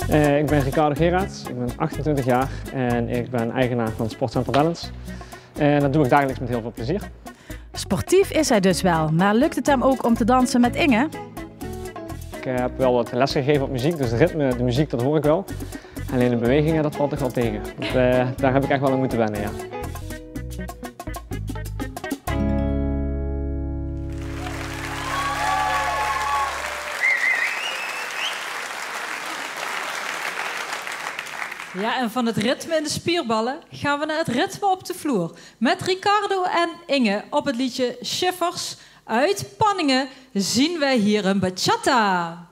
Ik ben Ricardo Gerards, ik ben 28 jaar en ik ben eigenaar van Sportcenter Balance. En dat doe ik dagelijks met heel veel plezier. Sportief is hij dus wel, maar lukt het hem ook om te dansen met Inge? Ik heb wel wat lessen gegeven op muziek, dus het ritme, de muziek, dat hoor ik wel. Alleen de bewegingen, dat valt toch wel tegen. Dus, daar heb ik echt wel aan moeten wennen, ja. Ja, en van het ritme in de spierballen gaan we naar het ritme op de vloer. Met Ricardo en Inge op het liedje Schiffers uit Panningen zien wij hier een bachata.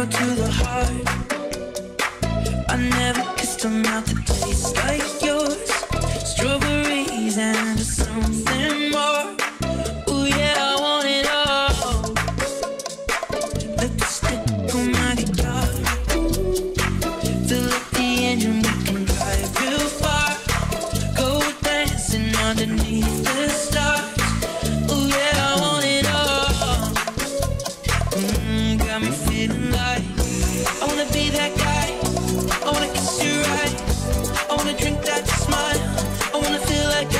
To the heart, I never kissed a mouth that tastes like yours. Strawberries and something more. Ooh yeah, I want it all. Let the stick on my guitar. Fill up the engine, we can drive real far. Go dancing underneath the stars. Ooh yeah, I want it all. Got me feeling like I wanna be that guy. I wanna kiss your eyes. I wanna drink that smile. I wanna feel like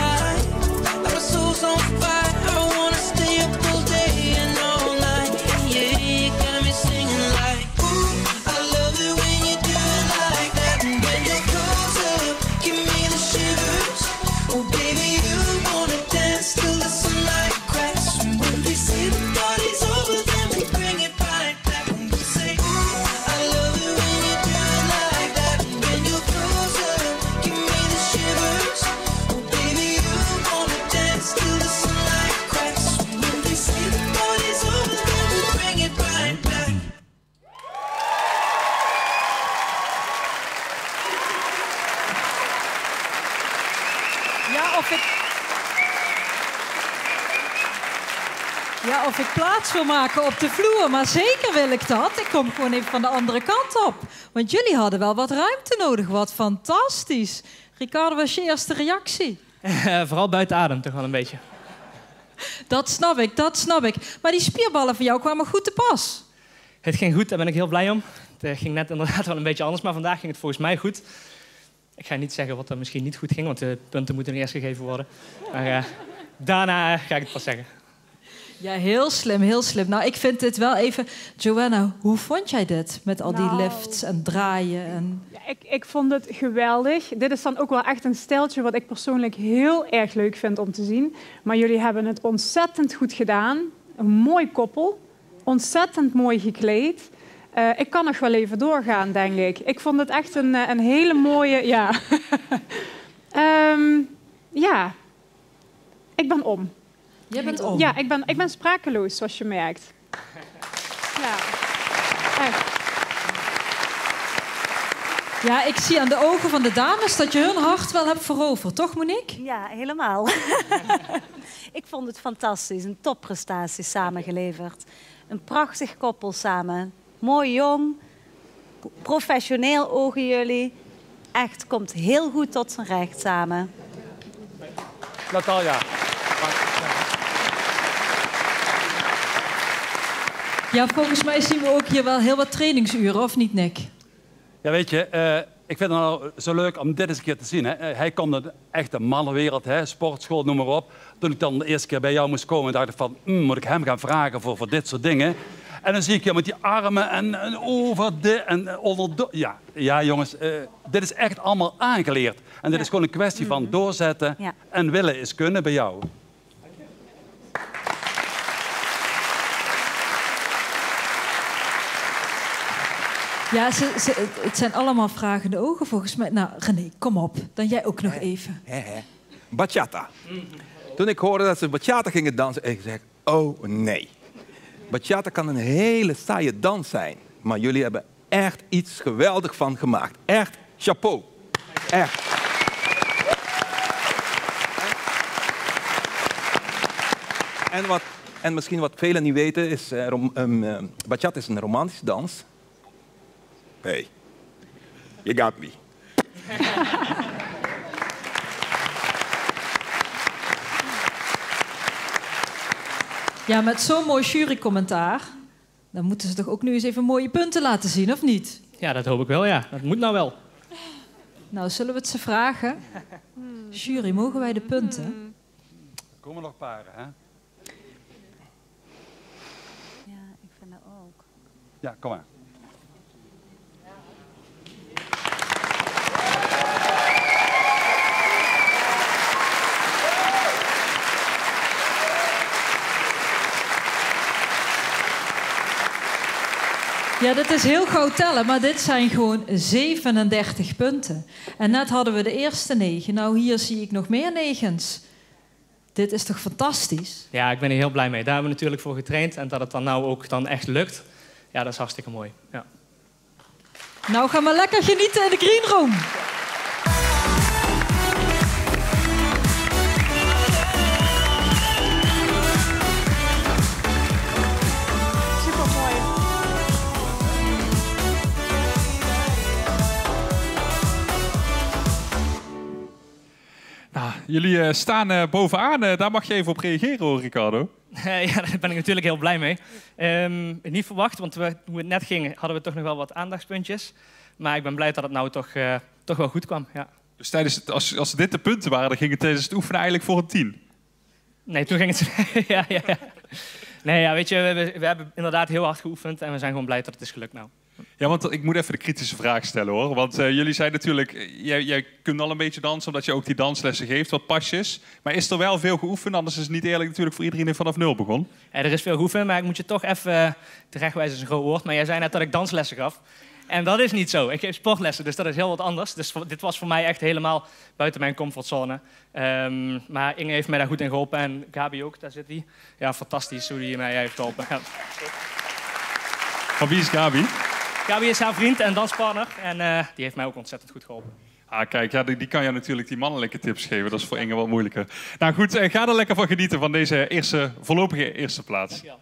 my soul's on fire. I wanna stay up all day and all night. Yeah, you got me singing like, ooh, I love it when you do it like that. And when you're close up, give me the shivers. Oh baby, you wanna dance till the sunlight cracks. And when we say the party's over, then we bring it right back. And we say, ooh, I love it when you do it like that. And when you're close up, give me the shivers. Oh baby, you wanna dance till the sunlight cracks. And when we say the party's over, then we bring it right back. Ja, of ik plaats wil maken op de vloer, maar zeker wil ik dat. Ik kom gewoon even van de andere kant op. Want jullie hadden wel wat ruimte nodig. Wat fantastisch. Ricardo, wat is je eerste reactie? Vooral buiten adem toch wel een beetje. Dat snap ik, dat snap ik. Maar die spierballen van jou kwamen goed te pas. Het ging goed, daar ben ik heel blij om. Het ging net inderdaad wel een beetje anders, maar vandaag ging het volgens mij goed. Ik ga niet zeggen wat er misschien niet goed ging, want de punten moeten eerst gegeven worden. Maar daarna ga ik het pas zeggen. Ja, heel slim, heel slim. Nou, ik vind dit wel even... Joanna, hoe vond jij dit? Met al die lifts en draaien en... Ja, ik vond het geweldig. Dit is dan ook wel echt een stijltje wat ik persoonlijk heel erg leuk vind om te zien. Maar jullie hebben het ontzettend goed gedaan. Een mooi koppel. Ontzettend mooi gekleed. Ik kan nog wel even doorgaan, denk ik. Ik vond het echt een hele mooie... Ja. Ja. Ik ben om. Jij bent om? Ja, ik ben sprakeloos, zoals je merkt. Ja, echt. Ja, ik zie aan de ogen van de dames dat je hun hart wel hebt veroverd. Toch, Monique? Ja, helemaal. Ik vond het fantastisch. Een topprestatie samengeleverd. Een prachtig koppel samen. Mooi jong. Professioneel ogen jullie. Echt, komt heel goed tot zijn recht samen. Natalia. Ja, volgens mij zien we ook hier wel heel wat trainingsuren, of niet, Nick? Ja, weet je, ik vind het nou zo leuk om dit eens een keer te zien. Hè. Hij komt uit de echte mannenwereld, hè, sportschool, noem maar op. Toen ik dan de eerste keer bij jou moest komen, dacht ik van... moet ik hem gaan vragen voor dit soort dingen? En dan zie ik je met die armen en over de en onder de... Ja, jongens, dit is echt allemaal aangeleerd. En dit is gewoon een kwestie van doorzetten en willen is kunnen bij jou. Ja, het zijn allemaal vragende ogen volgens mij. Nou, René, kom op. Dan jij ook nog even. Bachata. Toen ik hoorde dat ze bachata gingen dansen, ik zei, oh nee. Bachata kan een hele saaie dans zijn. Maar jullie hebben echt iets geweldigs van gemaakt. Echt chapeau. Echt. En misschien wat velen niet weten is, bachata is een romantische dans. Hey, you got me. Ja, met zo'n mooi jurycommentaar, dan moeten ze toch ook nu eens even mooie punten laten zien, of niet? Ja, dat hoop ik wel, ja. Dat moet nou wel. Nou, zullen we het ze vragen? Jury, mogen wij de punten? Er komen nog paren, hè? Ja, ik vind dat ook. Ja, kom maar. Ja, dit is heel gauw tellen, maar dit zijn gewoon 37 punten. En net hadden we de eerste 9. Nou, hier zie ik nog meer 9's. Dit is toch fantastisch? Ja, ik ben er heel blij mee. Daar hebben we natuurlijk voor getraind. En dat het dan nou ook dan echt lukt, ja, dat is hartstikke mooi. Ja. Nou, ga maar lekker genieten in de green room. Nou, jullie staan bovenaan. Daar mag je even op reageren, hoor, Ricardo. Ja, daar ben ik natuurlijk heel blij mee. Niet verwacht, want hoe het net ging, hadden we toch nog wel wat aandachtspuntjes. Maar ik ben blij dat het nou toch wel goed kwam. Ja. Dus tijdens als dit de punten waren, dan ging het tijdens het oefenen eigenlijk voor een 10. Nee, toen ging het... ja. Nee, ja, weet je, we hebben inderdaad heel hard geoefend en we zijn gewoon blij dat het is gelukt nou. Ja, want ik moet even de kritische vraag stellen, hoor. Want jullie zijn natuurlijk... Jij kunt al een beetje dansen, omdat je ook die danslessen geeft, wat pasjes. Maar is er wel veel geoefend? Anders is het niet eerlijk natuurlijk voor iedereen die vanaf 0 begon. Ja, er is veel geoefend, maar ik moet je toch even... terechtwijzen is een groot woord, maar jij zei net dat ik danslessen gaf. En dat is niet zo. Ik geef sportlessen, dus dat is heel wat anders. Dus dit was voor mij echt helemaal buiten mijn comfortzone. Maar Inge heeft mij daar goed in geholpen en Gabi ook, daar zit hij. Ja, fantastisch hoe hij mij heeft geholpen. Ja. Van wie is Gabi? Gabi is haar vriend en danspartner en die heeft mij ook ontzettend goed geholpen. Ah, kijk, ja, die kan je natuurlijk die mannelijke tips geven. Dat is voor Inge wat moeilijker. Nou goed, ga er lekker van genieten van deze voorlopige eerste plaats. Dankjewel.